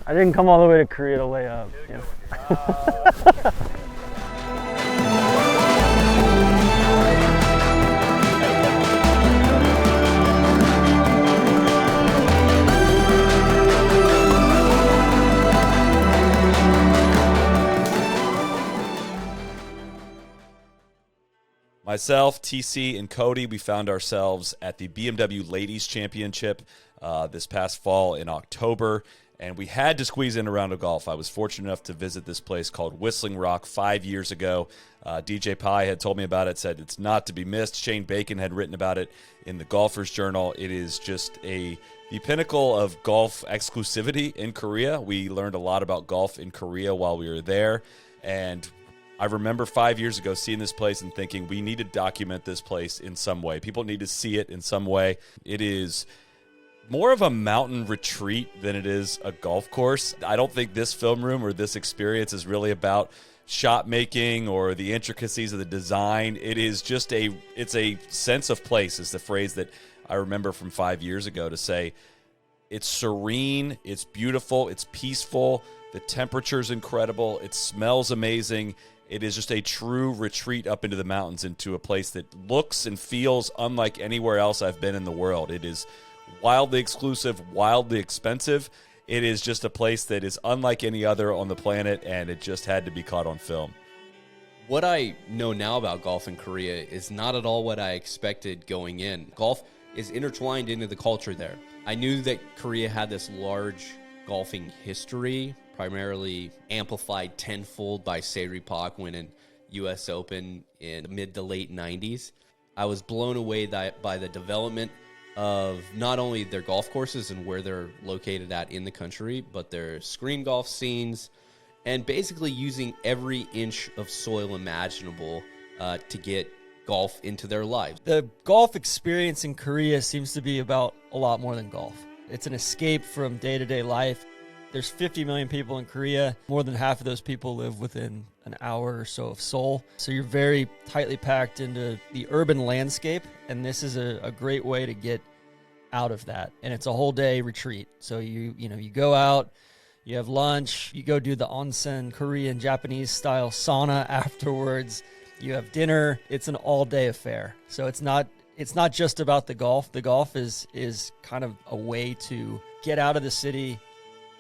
I didn't come all the way to Korea to lay up. You know? Myself, TC, and Cody, we found ourselves at the BMW Ladies Championship this past fall in October, and we had to squeeze in a round of golf. I was fortunate enough to visit this place called Whistling Rock 5 years ago. DJ Pye had told me about it, said it's not to be missed. Shane Bacon had written about it in the Golfer's Journal. It is just the pinnacle of golf exclusivity in Korea. We learned a lot about golf in Korea while we were there, and I remember 5 years ago seeing this place and thinking we need to document this place in some way. People need to see it in some way. It is more of a mountain retreat than it is a golf course. I don't think this film room or this experience is really about shot making or the intricacies of the design. It is just it's a sense of place is the phrase that I remember from 5 years ago to say it's serene, it's beautiful, it's peaceful, the temperature's incredible, it smells amazing. It is just a true retreat up into the mountains, into a place that looks and feels unlike anywhere else I've been in the world. It is wildly exclusive, wildly expensive. It is just a place that is unlike any other on the planet, and it just had to be caught on film. What I know now about golf in Korea is not at all what I expected going in. Golf is intertwined into the culture there. I knew that Korea had this large golfing history, primarily amplified tenfold by Sae-Ri Pak winning U.S. Open in the mid to late 90s. I was blown away by the development of not only their golf courses and where they're located at in the country, but their screen golf scenes, and basically using every inch of soil imaginable to get golf into their lives. The golf experience in Korea seems to be about a lot more than golf. It's an escape from day-to-day life. There's 50 million people in Korea. More than half of those people live within an hour or so of Seoul. So you're very tightly packed into the urban landscape, and this is a great way to get out of that. And it's a whole day retreat. So you go out, you have lunch, you go do the onsen Korean Japanese style sauna afterwards. You have dinner. It's an all-day affair. So it's not just about the golf. The golf is kind of a way to get out of the city,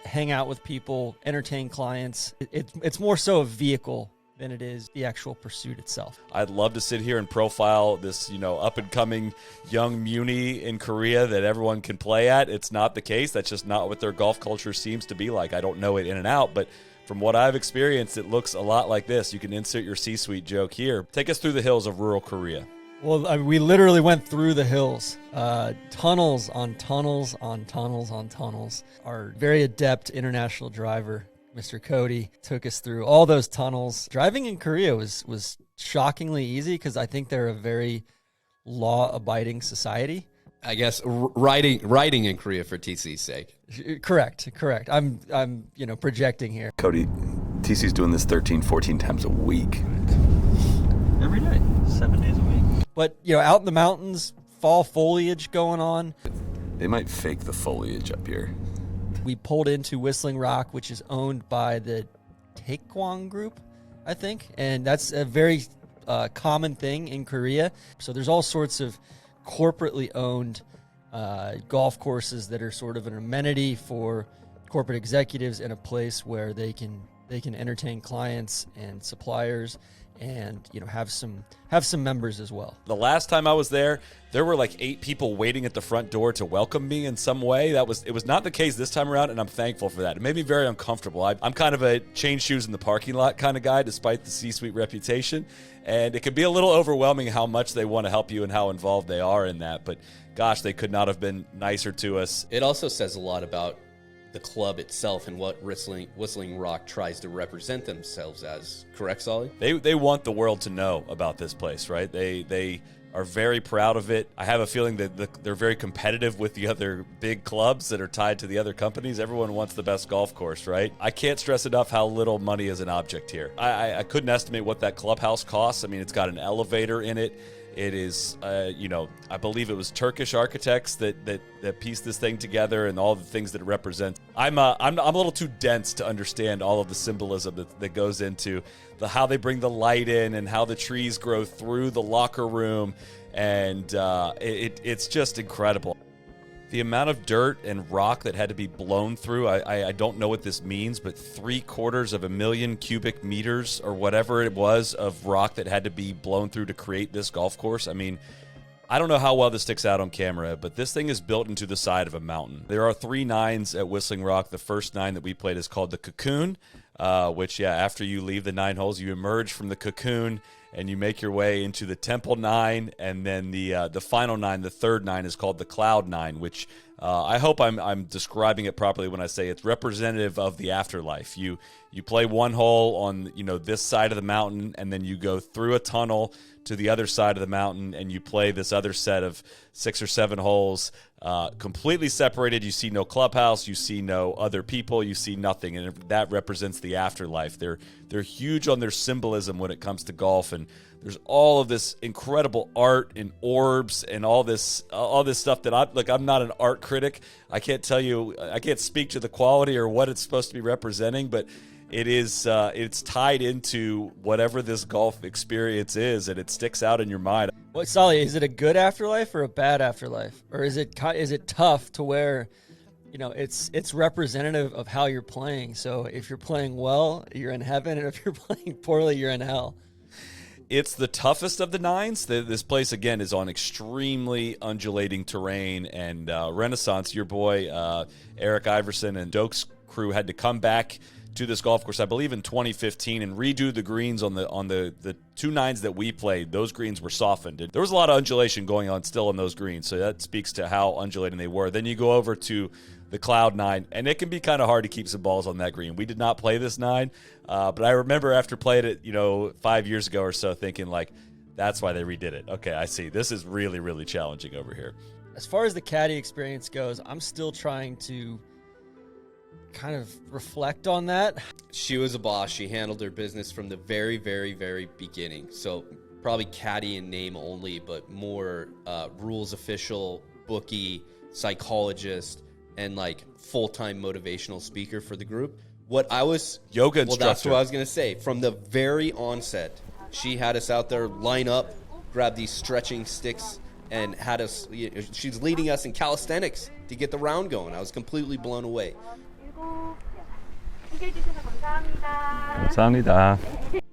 hang out with people, entertain clients. It's more so a vehicle than it is the actual pursuit itself. I'd love to sit here and profile this, up-and-coming young Muni in Korea that everyone can play at. It's not the case. That's just not what their golf culture seems to be like. I don't know it in and out, but from what I've experienced, it looks a lot like this. You can insert your C-suite joke here. Take us through the hills of rural Korea. Well, we literally went through the hills, tunnels on tunnels on tunnels on tunnels. Our very adept international driver, Mr. Cody, took us through all those tunnels. Driving in Korea was shockingly easy because I think they're a very law-abiding society. I guess riding in Korea for TC's sake. Correct. I'm projecting here. Cody, TC's doing this 13, 14 times a week. Every day, 7 days a week. But, out in the mountains, fall foliage going on. They might fake the foliage up here. We pulled into Whistling Rock, which is owned by the Taekwon Group, I think. And that's a very common thing in Korea. So there's all sorts of corporately owned golf courses that are sort of an amenity for corporate executives and a place where they can entertain clients and suppliers and have some members as well. The last time I was there were like 8 people waiting at the front door to welcome me in some way. It was not the case this time around, and I'm thankful for that. It made me very uncomfortable. I'm kind of a change shoes in the parking lot kind of guy, despite the C-suite reputation, and it can be a little overwhelming how much they want to help you and how involved they are in that. But gosh, they could not have been nicer to us. It also says a lot about the club itself and what Whistling Rock tries to represent themselves as. Correct, Soly? They want the world to know about this place, right? They are very proud of it. I have a feeling that they're very competitive with the other big clubs that are tied to the other companies. Everyone wants the best golf course, right? I can't stress enough how little money is an object here. I couldn't estimate what that clubhouse costs. I mean, it's got an elevator in it. It is, I believe it was Turkish architects that pieced this thing together and all the things that it represents. I'm a little too dense to understand all of the symbolism that goes into how they bring the light in and how the trees grow through the locker room, and it's just incredible. The amount of dirt and rock that had to be blown through, I don't know what this means, but 750,000 cubic meters or whatever it was of rock that had to be blown through to create this golf course. I mean, I don't know how well this sticks out on camera, but this thing is built into the side of a mountain. There are 3 nines at Whistling Rock. The first 9 that we played is called the Cocoon, which, after you leave the 9 holes, you emerge from the Cocoon and you make your way into the Temple 9, and then the final 9, the third 9, is called the Cloud 9, which I hope I'm describing it properly when I say it's representative of the afterlife. You play 1 hole on this side of the mountain, and then you go through a tunnel to the other side of the mountain, and you play this other set of 6 or 7 holes, completely separated. You see no clubhouse, you see no other people, you see nothing, and that represents the afterlife. They're huge on their symbolism when it comes to golf, and there's all of this incredible art and orbs and all this stuff that I'm not an art critic. I can't tell you, I can't speak to the quality or what it's supposed to be representing, but it's tied into whatever this golf experience is, and it sticks out in your mind. What, Soly, is it a good afterlife or a bad afterlife, or is it tough to where it's representative of how you're playing? So if you're playing well, you're in heaven, and if you're playing poorly, you're in hell. It's the toughest of the 9s. This place, again, is on extremely undulating terrain, and Renaissance, your boy Eric Iverson and Doak's crew had to come back to this golf course, I believe in 2015, and redo the greens on the 2 9s that we played. Those greens were softened. There was a lot of undulation going on still on those greens, so that speaks to how undulating they were. Then you go over to the Cloud 9, and it can be kind of hard to keep some balls on that green. We did not play this 9, but I remember after playing it, 5 years ago or so, thinking like, that's why they redid it. Okay, I see. This is really, really challenging over here. As far as the caddy experience goes, I'm still trying to kind of reflect on that. She was a boss. She handled her business from the very, very, very beginning. So probably caddy in name only, but more rules official, bookie, psychologist, and like full-time motivational speaker for the group. What I was yoga instructor. Well, that's what I was going to say. From the very onset, she had us out there line up, grab these stretching sticks, and had us. She's leading us in calisthenics to get the round going. I was completely blown away. 감사합니다.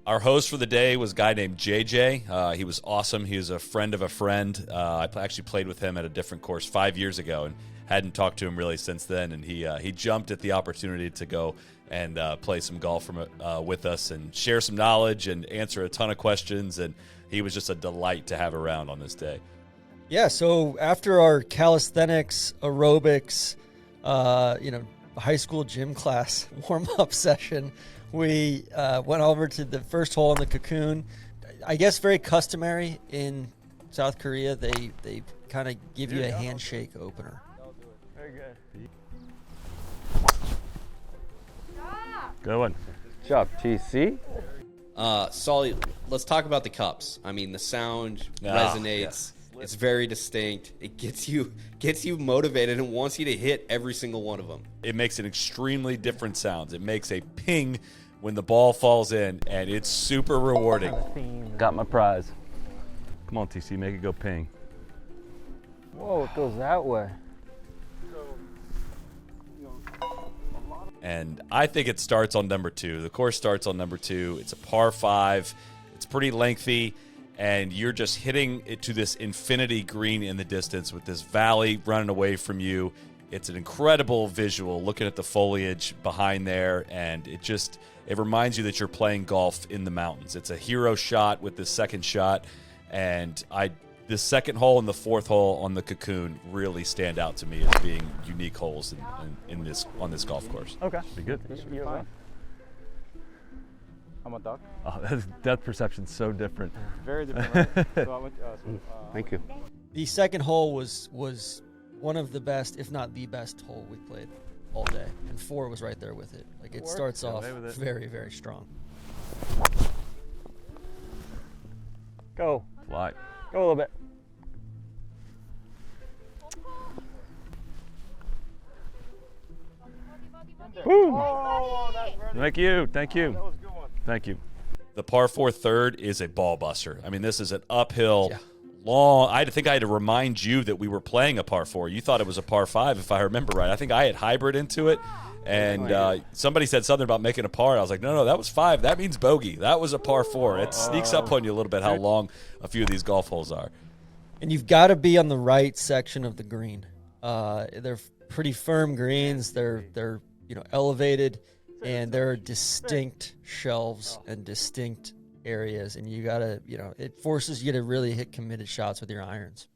Our host for the day was a guy named JJ. He was awesome. He was a friend of a friend. I actually played with him at a different course 5 years ago and hadn't talked to him really since then. And he jumped at the opportunity to go and play some golf with us and share some knowledge and answer a ton of questions. And he was just a delight to have around on this day. Yeah, so after our calisthenics, aerobics, high school gym class warm-up session, we went over to the first hole in the Cocoon. I guess very customary in South Korea. They kind of give you a handshake opener. Very good. Good one. Good job, TC. Soly, let's talk about the cups. I mean, the sound resonates. Yes. It's very distinct. It gets you motivated and wants you to hit every single one of them. It makes an extremely different sounds. It makes a ping when the ball falls in, and it's super rewarding. Got my prize. Come on, TC, make it go ping. Whoa, it goes that way. And I think it starts on number 2. The course starts on number 2. It's a par 5. It's pretty lengthy. And you're just hitting it to this infinity green in the distance with this valley running away from you. It's an incredible visual looking at the foliage behind there, and it reminds you that you're playing golf in the mountains. It's a hero shot with this second shot, and the second hole and the fourth hole on the Cocoon really stand out to me as being unique holes on this golf course. Okay. Be good. You're fine. I'm a duck. Oh, that's depth perception's so different. Very different, right? So I went, Thank you. The second hole was one of the best, if not the best hole we played all day, and 4 was right there with it. Like, it starts off very, very strong. Go. Fly. Go a little bit. Boom. Oh, that's ready. Thank you. Thank you. That was a good one. Thank you. The par 4 third is a ball buster. I mean, this is an uphill, long. I think I had to remind you that we were playing a par 4. You thought it was a par 5, if I remember right. I think I had hybrid into it, and somebody said something about making a par. I was like, no, that was 5. That means bogey. That was a par 4. It sneaks up on you a little bit how long a few of these golf holes are. And you've got to be on the right section of the green. They're pretty firm greens. They're elevated, and there are distinct shelves and distinct areas, and you gotta, it forces you to really hit committed shots with your irons.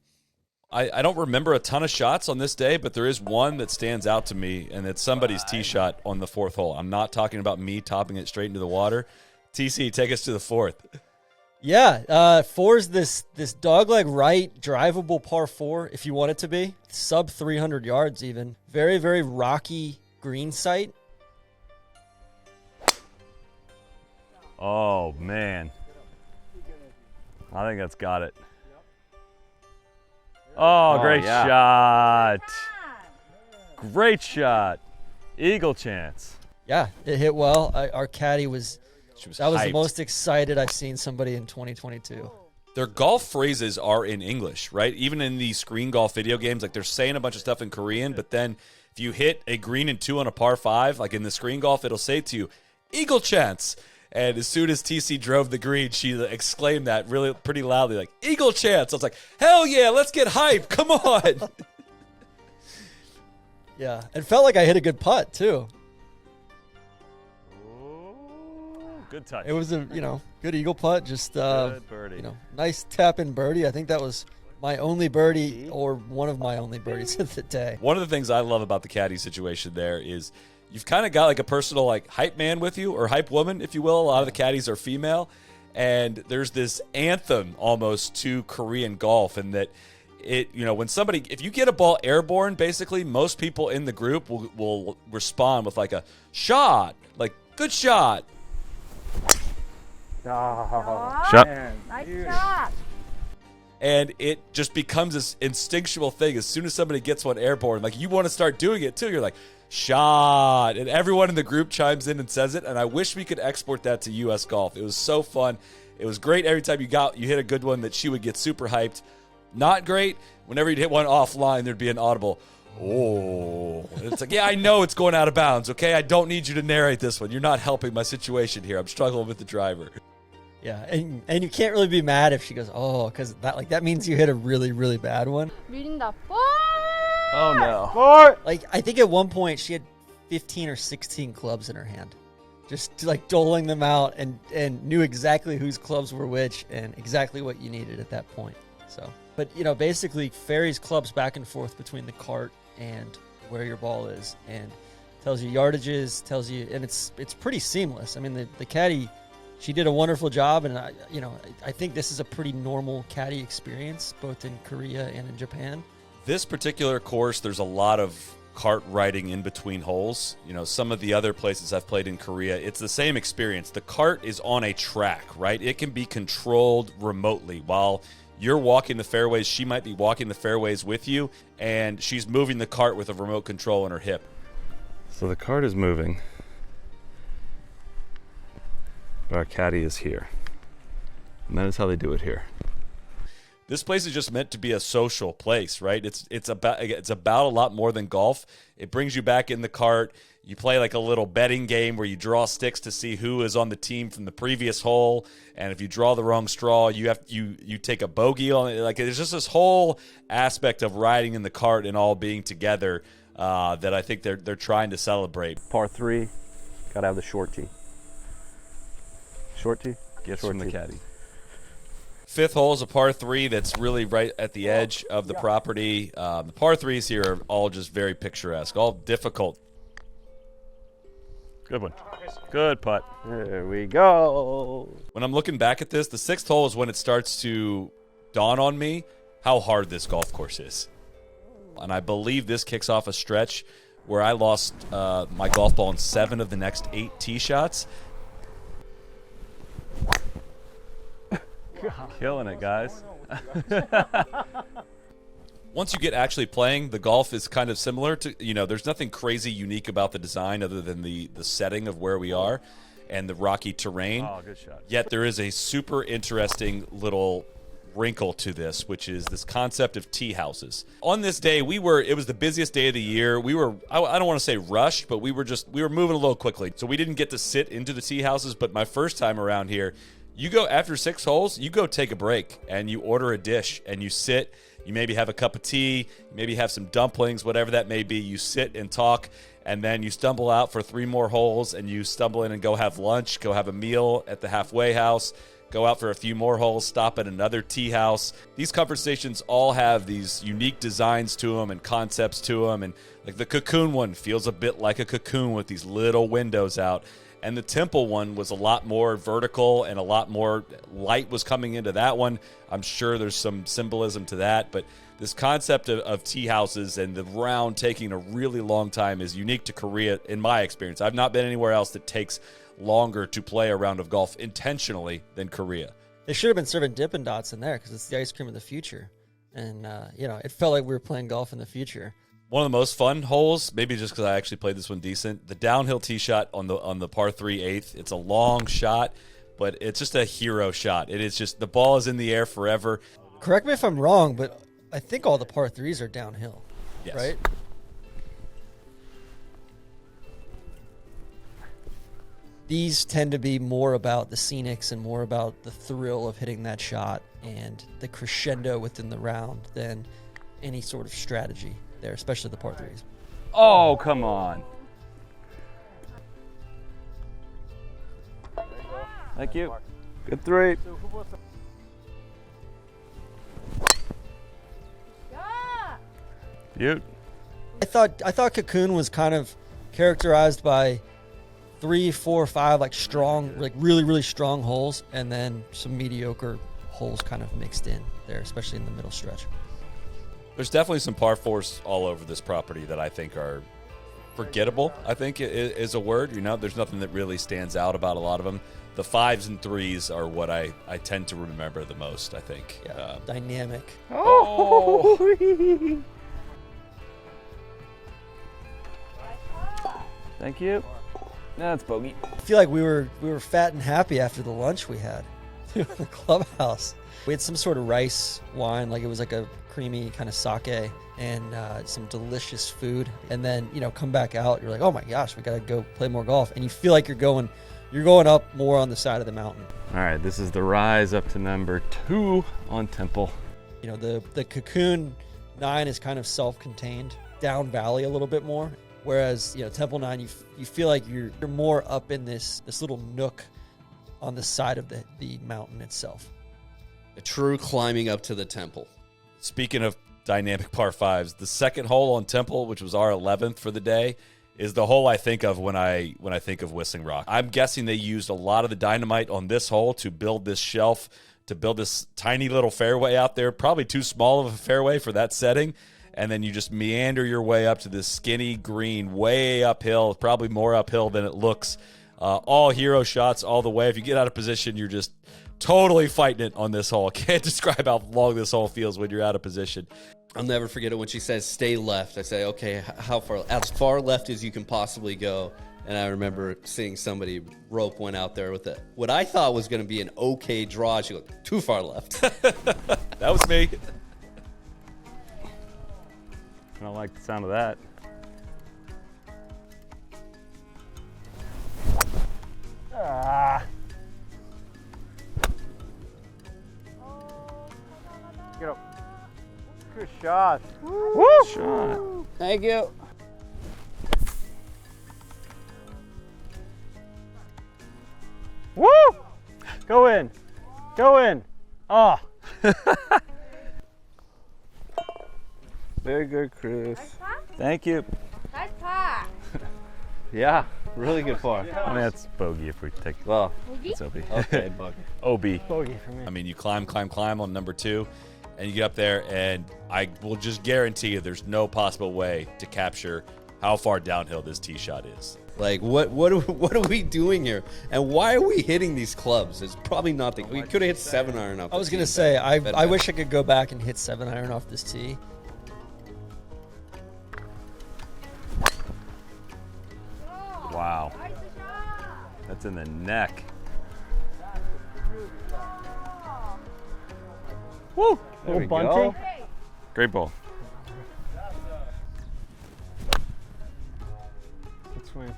I don't remember a ton of shots on this day, but there is one that stands out to me, and it's somebody's tee shot on the 4th hole. I'm not talking about me topping it straight into the water. TC, take us to the 4th. Yeah, 4's this dogleg right drivable par 4 if you want it to be. Sub 300 yards even. Very, very rocky green site. Oh, man. I think that's got it. Oh, great shot. Great shot. Eagle chance. Yeah, it hit well. Our caddy was that was hyped. the most excited I've seen somebody in 2022. Their golf phrases are in English, right? Even in these screen golf video games, like they're saying a bunch of stuff in Korean, but then if you hit a green and 2 on a par 5, like in the screen golf, it'll say to you, eagle chance. And as soon as TC drove the green, she exclaimed that really pretty loudly, like, eagle chance. I was like, hell yeah, let's get hype. Come on. Yeah, it felt like I hit a good putt, too. Good touch. It was a, good eagle putt. Just, Good birdie. nice tap-in birdie. I think that was my only birdie or one of my only birdies of the day. One of the things I love about the caddy situation there is you've kind of got like a personal like hype man with you, or hype woman, if you will. A lot of the caddies are female, and there's this anthem almost to Korean golf, and that when somebody, if you get a ball airborne, basically most people in the group will respond with like a shot, like good shot. Oh, Shot. man. Nice Beauty. shot. And it just becomes this instinctual thing. As soon as somebody gets one airborne, like you want to start doing it too. You're like, shot. And everyone in the group chimes in and says it. And I wish we could export that to U.S. golf. It was so fun. It was great every time you hit a good one that she would get super hyped. Not great. Whenever you'd hit one offline, there'd be an audible, oh. And it's like, yeah, I know it's going out of bounds, okay? I don't need you to narrate this one. You're not helping my situation here. I'm struggling with the driver. Yeah, and you can't really be mad if she goes, oh, because that means you hit a really, really bad one. 밀린다. Oh, no. Four. Like, I think at one point she had 15 or 16 clubs in her hand. Just like doling them out and knew exactly whose clubs were which and exactly what you needed at that point. So, but basically ferries clubs back and forth between the cart and where your ball is, and tells you yardages, and it's pretty seamless. I mean, the caddy, she did a wonderful job, and I think this is a pretty normal caddy experience both in Korea and in Japan. This particular course, there's a lot of cart riding in between holes. Some of the other places I've played in Korea, it's the same experience. The cart is on a track, right? It can be controlled remotely. While you're walking the fairways, she might be walking the fairways with you, and she's moving the cart with a remote control on her hip. So the cart is moving. But our caddy is here. And that is how they do it here. This place is just meant to be a social place, right? It's about a lot more than golf. It brings you back in the cart. You play like a little betting game where you draw sticks to see who is on the team from the previous hole, and if you draw the wrong straw, you take a bogey on it. Like, there's just this whole aspect of riding in the cart and all being together that I think they're trying to celebrate. Par 3. Gotta have the short tee. Short tee? Gets Short from the tee. caddy. 5th hole is a par 3 that's really right at the edge of the property. The par 3s here are all just very picturesque, all difficult. Good one. Good putt. There we go. When I'm looking back at this, the 6th hole is when it starts to dawn on me how hard this golf course is. And I believe this kicks off a stretch where I lost my golf ball in 7 of the next 8 tee shots. Killing it, guys. Once you get actually playing, the golf is kind of similar to, there's nothing crazy unique about the design other than the setting of where we are and the rocky terrain. Oh, good shot. Yet there is a super interesting little wrinkle to this, which is this concept of tea houses. On this day, it was the busiest day of the year. I don't want to say rushed, but we were moving a little quickly. So we didn't get to sit into the tea houses, but my first time around here, you go after 6 holes, you go take a break and you order a dish and you sit, you maybe have a cup of tea, maybe have some dumplings, whatever that may be. You sit and talk, and then you stumble out for 3 more holes and you stumble in and go have lunch, go have a meal at the halfway house, go out for a few more holes, stop at another tea house. These conversations all have these unique designs to them and concepts to them. And like the Cocoon one feels a bit like a cocoon with these little windows out. And the Temple one was a lot more vertical and a lot more light was coming into that one. I'm sure there's some symbolism to that. But this concept of tea houses and the round taking a really long time is unique to Korea in my experience. I've not been anywhere else that takes longer to play a round of golf intentionally than Korea. They should have been serving Dippin' Dots in there because it's the ice cream of the future. And, it felt like we were playing golf in the future. One of the most fun holes, maybe just because I actually played this one decent, the downhill tee shot on the par 3 8th. It's a long shot, but it's just a hero shot. It is just, the ball is in the air forever. Correct me if I'm wrong, but I think all the par 3s are downhill, Yes. right? These tend to be more about the scenics and more about the thrill of hitting that shot and the crescendo within the round than any sort of strategy there, especially the par 3s. Oh, come on. Thank you. Good 3. Beaut. I thought Cocoon was kind of characterized by 3, 4, 5 like strong, like really, really strong holes, and then some mediocre holes kind of mixed in there, especially in the middle stretch. There's definitely some par 4s all over this property that I think are forgettable, I think is a word. There's nothing that really stands out about a lot of them. The 5s and 3s are what I tend to remember the most, I think. Yeah, dynamic. Oh! Thank you. That's bogey. I feel like we were fat and happy after the lunch we had in the clubhouse. We had some sort of rice wine, like it was like a creamy kind of sake, and some delicious food. And then come back out. You're like, oh my gosh, we gotta go play more golf. And you feel like you're going up more on the side of the mountain. All right, this is the rise up to number 2 on Temple. The Cocoon 9 is kind of self-contained, down valley a little bit more. Whereas, Temple 9, you feel like you're more up in this little nook on the side of the mountain itself. A true climbing up to the temple. Speaking of dynamic par 5s, the second hole on Temple, which was our 11th for the day, is the hole I think of when I think of Whistling Rock. I'm guessing they used a lot of the dynamite on this hole to build this shelf, to build this tiny little fairway out there, probably too small of a fairway for that setting. And then you just meander your way up to this skinny green, way uphill, probably more uphill than it looks. All hero shots all the way. If you get out of position, you're just totally fighting it on this hole. Can't describe how long this hole feels when you're out of position. I'll never forget it when she says, stay left. I say, okay, how far? As far left as you can possibly go. And I remember seeing somebody rope one out there with what I thought was going to be an okay draw. She goes, too far left. That was me. I don't like the sound of that. Get up. Good shot. Woo! Shot. Thank you. Woo! Go in. Go in. Oh. Very good, Chris. Thank you. Nice par. Yeah, really good par. I mean, that's bogey if we take. Well, It's OB. okay, buggy. OB. Bogey for me. I mean, you climb on number 2, and you get up there, and I will just guarantee you there's no possible way to capture how far downhill this tee shot is. Like, what are we doing here? And why are we hitting these clubs? It's probably not the. We could have hit 7-iron off. I was gonna say I wish I could go back and hit 7-iron off this tee. Wow. That's in the neck. Woo! Little bunting. Great ball. Good swing.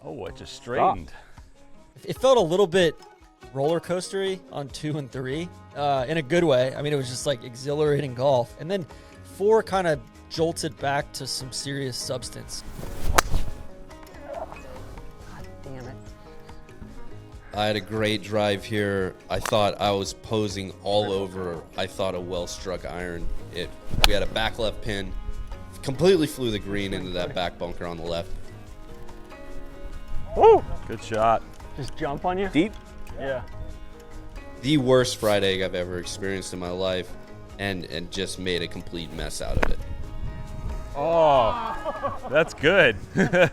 Oh, it just straightened. It felt a little bit roller coastery on 2 and 3 in a good way. I mean, it was just like exhilarating golf. And then 4 kind of jolted back to some serious substance. Damn it. I had a great drive here. I thought I was posing all over. I thought a well-struck iron. We had a back left pin. Completely flew the green into that back bunker on the left. Woo! Good shot. Just jump on you? Deep? Yeah. The worst fried egg I've ever experienced in my life, and just made a complete mess out of it. Oh, that's good. I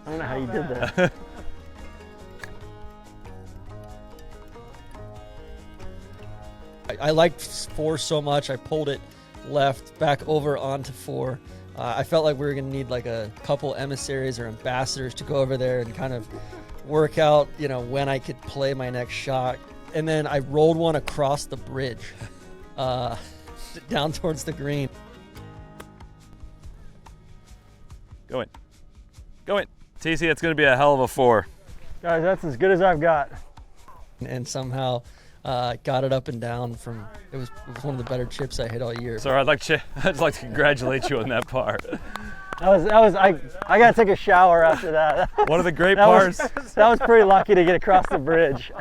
don't know how you did that. I liked 4 so much. I pulled it left back over onto 4. I felt like we were going to need like a couple emissaries or ambassadors to go over there and kind of work out, when I could play my next shot. And then I rolled one across the bridge down towards the green. Go in. Go in. TC, it's going to be a hell of a 4. Guys, that's as good as I've got. And somehow got it up and down from, it was one of the better chips I hit all year. So I'd like to congratulate you on that par. I got to take a shower after that. One of the great pars. That was pretty lucky to get across the bridge.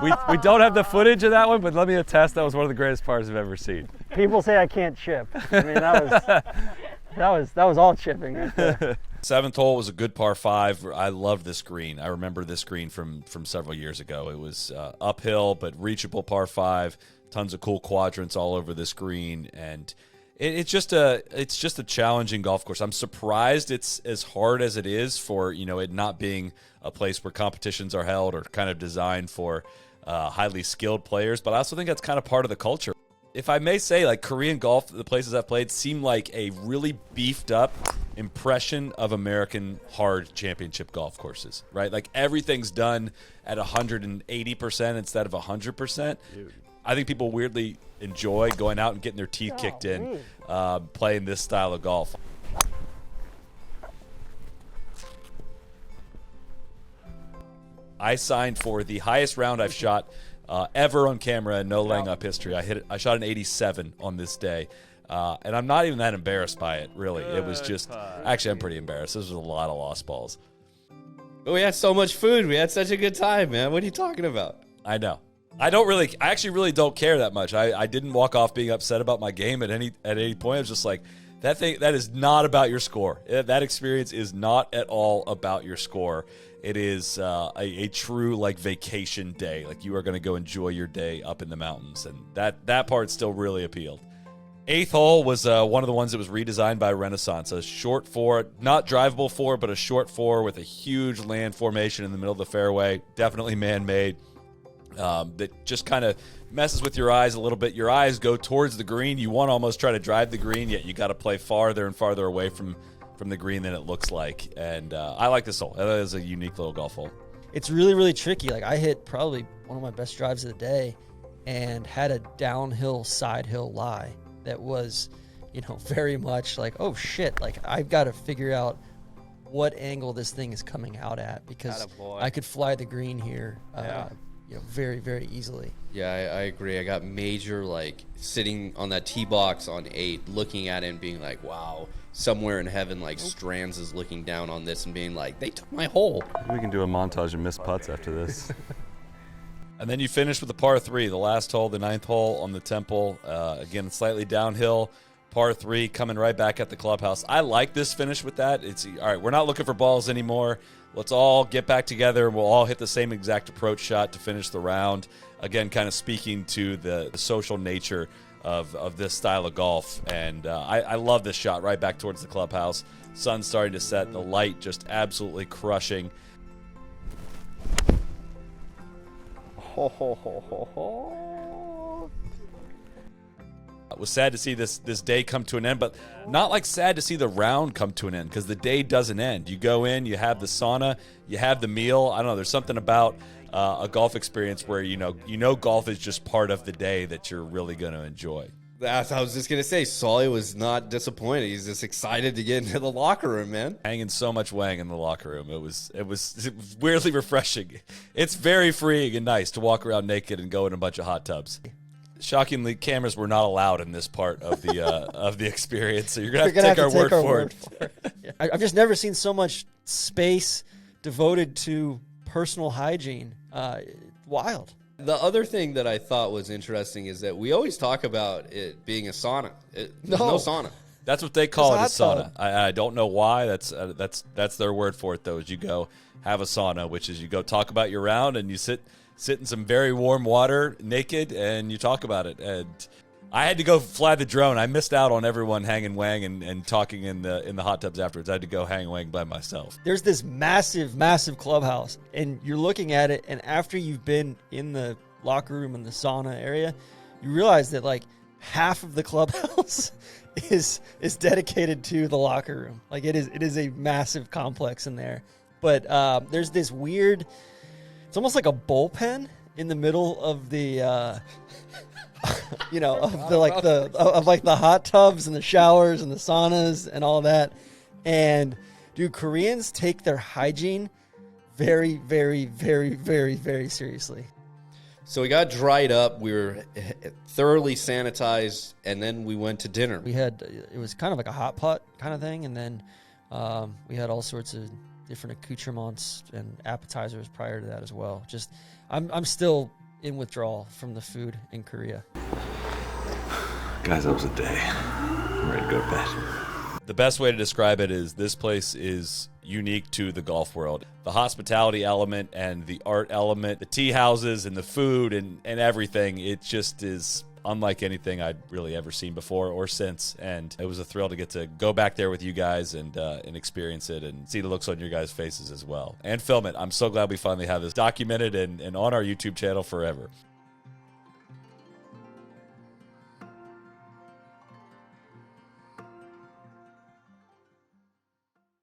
We don't have the footage of that one, but let me attest that was one of the greatest pars I've ever seen. People say I can't chip. I mean, that was all chipping right there. 7th hole was a good par 5. I loved this green. I remember this green from several years ago. It was uphill but reachable par 5. Tons of cool quadrants all over this green, and it's just a challenging golf course. I'm surprised it's as hard as it is for it not being a place where competitions are held or kind of designed for highly skilled players. But I also think that's kind of part of the culture. If I may say, like Korean golf, the places I've played seem like a really beefed up impression of American hard championship golf courses, right? Like everything's done at 180% instead of 100%. I think people weirdly enjoy going out and getting their teeth kicked in, playing this style of golf. I signed for the highest round I've shot ever on camera in no laying up history. I shot an 87 on this day. And I'm not even that embarrassed by it, really. It was just, actually, I'm pretty embarrassed. This was a lot of lost balls. We had so much food. We had such a good time, man. What are you talking about? I know. I actually really don't care that much. I didn't walk off being upset about my game at any point. I was just like, that is not about your score. That experience is not at all about your score. It is a true like vacation day. Like you are going to go enjoy your day up in the mountains, and that part still really appealed. 8th hole was one of the ones that was redesigned by Renaissance. A short 4, not drivable 4, but a short 4 with a huge land formation in the middle of the fairway. Definitely man-made. That just kind of messes with your eyes a little bit. Your eyes go towards the green. You want to almost try to drive the green, yet you got to play farther and farther away from the green than it looks like. And I like this hole. That is a unique little golf hole. It's really, really tricky. Like I hit probably one of my best drives of the day and had a downhill side hill lie that was, very much like, oh shit, like I've got to figure out what angle this thing is coming out at because I could fly the green here very, very easily. Yeah, I agree. I got major, like, sitting on that tee box on 8, looking at it and being like, wow, somewhere in heaven, like, Strands is looking down on this and being like, they took my hole. We can do a montage of missed putts after this. And then you finish with the par 3, the last hole, the 9th hole on the Temple. Again, slightly downhill. par 3 coming right back at the clubhouse. I like this finish with that. It's all right, we're not looking for balls anymore. Let's all get back together and we'll all hit the same exact approach shot to finish the round. Again, kind of speaking to the social nature of this style of golf. And I love this shot right back towards the clubhouse. Sun's starting to set, the light just absolutely crushing. Ho, ho, ho, ho, ho. It was sad to see this day come to an end, but not like sad to see the round come to an end, because the day doesn't end. You go in, you have the sauna, you have the meal. I don't know, there's something about a golf experience where you know golf is just part of the day that you're really going to enjoy. I was just going to say, Soly was not disappointed. He's just excited to get into the locker room, man. Hanging so much wang in the locker room. It was weirdly refreshing. It's very freeing and nice to walk around naked and go in a bunch of hot tubs. Shockingly, cameras were not allowed in this part of the experience, so you're gonna have to take our word for it. Yeah. I've just never seen so much space devoted to personal hygiene. Wild. The other thing that I thought was interesting is that we always talk about it being a sauna. There's no sauna. That's what they call it, a It's a sauna. hot I don't know why. That's their word for it, though. Is you go have a sauna, which is you go talk about your round and you sit in some very warm water naked and you talk about it. And I had to go fly the drone. I missed out on everyone hanging wang and talking in the hot tubs afterwards. I had to go hang wang by myself. There's this massive, massive clubhouse, and you're looking at it, and after you've been in the locker room and the sauna area, you realize that like half of the clubhouse is dedicated to the locker room. Like it is a massive complex in there. But there's this weird, it's almost like a bullpen in the middle of the of the hot tubs and the showers and the saunas and all that. And dude, Koreans take their hygiene very, very, very, very, very seriously. So we got dried up. We were thoroughly sanitized, and then we went to dinner. It was kind of like a hot pot kind of thing, and then we had all sorts of different accoutrements and appetizers prior to that as well. Just, I'm still in withdrawal from the food in Korea. Guys, that was a day. I'm ready to go to bed. The best way to describe it is this place is unique to the golf world. The hospitality element and the art element, the tea houses and the food and everything, it just is unlike anything I'd really ever seen before or since. And it was a thrill to get to go back there with you guys and experience it and see the looks on your guys' faces as well. And film it. I'm so glad we finally have this documented and on our YouTube channel forever.